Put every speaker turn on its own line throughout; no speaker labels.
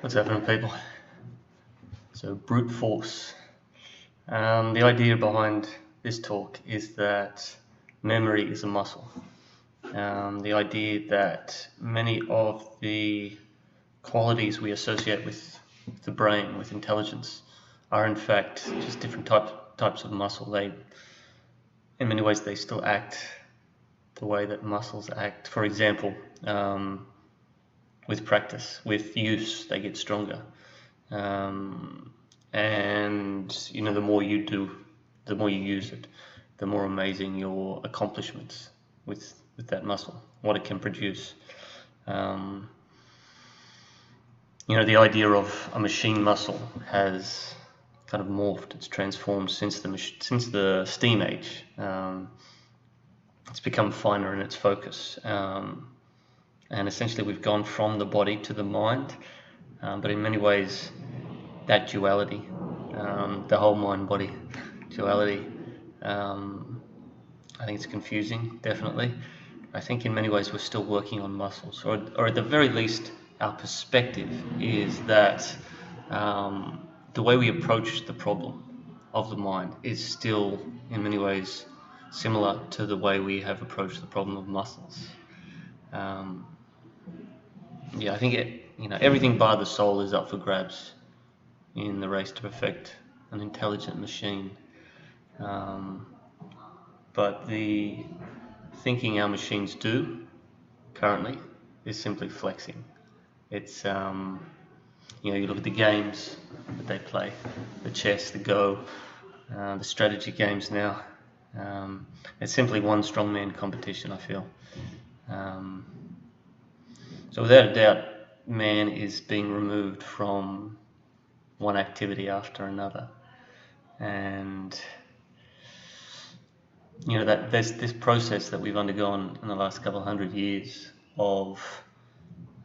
What's happening, people? So, brute force. The idea behind this talk is that memory is a muscle. The idea that many of the qualities we associate with the brain, with intelligence, are in fact just different types of muscle. In many ways, they still act the way that muscles act. For example, with practice, with use, they get stronger. And the more you do, the more you use it, the more amazing your accomplishments with that muscle, what it can produce. The idea of a machine muscle has kind of morphed. It's transformed since the steam age. It's become finer in its focus, and essentially we've gone from the body to the mind. But in many ways, that duality, the whole mind-body duality, I think it's confusing, definitely. I think in many ways we're still working on muscles, or at the very least, our perspective is that the way we approach the problem of the mind is still, in many ways, similar to the way we have approached the problem of muscles. I think everything by the soul is up for grabs in the race to perfect an intelligent machine. But the thinking our machines do currently is simply flexing. It's you look at the games that they play, the chess, the Go, the strategy games now. It's simply one strongman competition, I feel. So without a doubt, man is being removed from one activity after another, and that there's this process that we've undergone in the last couple of 100 years of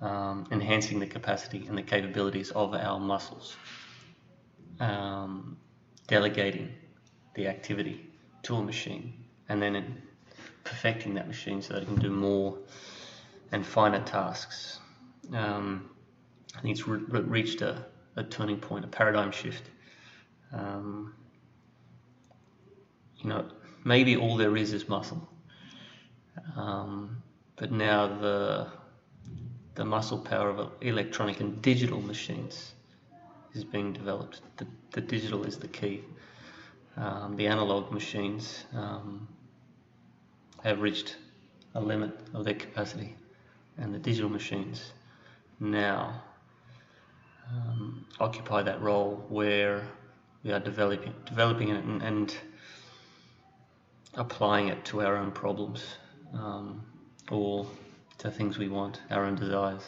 enhancing the capacity and the capabilities of our muscles, delegating the activity to a machine, and then perfecting that machine so that it can do more and finer tasks. I think it's reached a turning point, a paradigm shift. Maybe all there is muscle, but now the muscle power of electronic and digital machines is being developed. The digital is the key. The analog machines have reached a limit of their capacity, and the digital machines now occupy that role where we are developing it and applying it to our own problems, or to things we want, our own desires.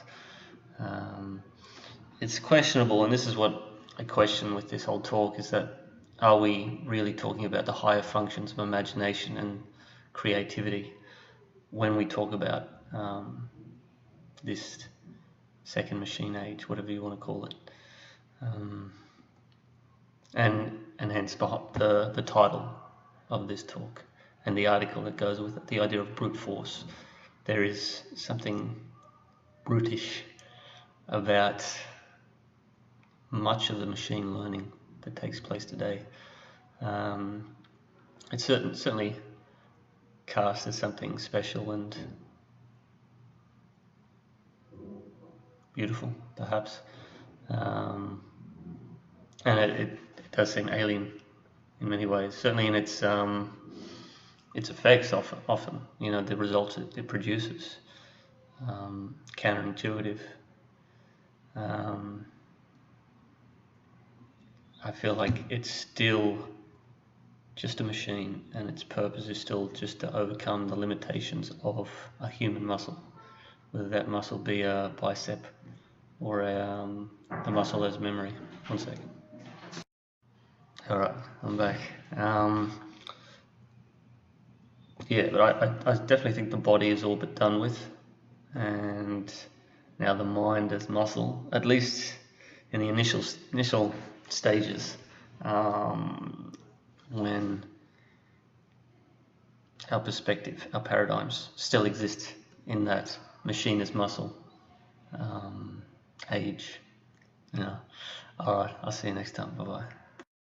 It's questionable, and this is what I question with this whole talk, is that are we really talking about the higher functions of imagination and creativity when we talk about this second machine age, whatever you want to call it, and hence the title of this talk and the article that goes with it, the idea of brute force. There is something brutish about much of the machine learning that takes place today. It's certainly cast as something special and beautiful, perhaps, and it does seem alien in many ways. Certainly in its effects, often the results it produces, counterintuitive. I feel like it's still just a machine, and its purpose is still just to overcome the limitations of a human muscle, whether that muscle be a bicep or a muscle as memory. One second. All right, I'm back. But I definitely think the body is all but done with, and now the mind as muscle, at least in the initial stages, when our perspective, our paradigms still exist in that machine as muscle age. Yeah. All right. I'll see you next time. Bye bye.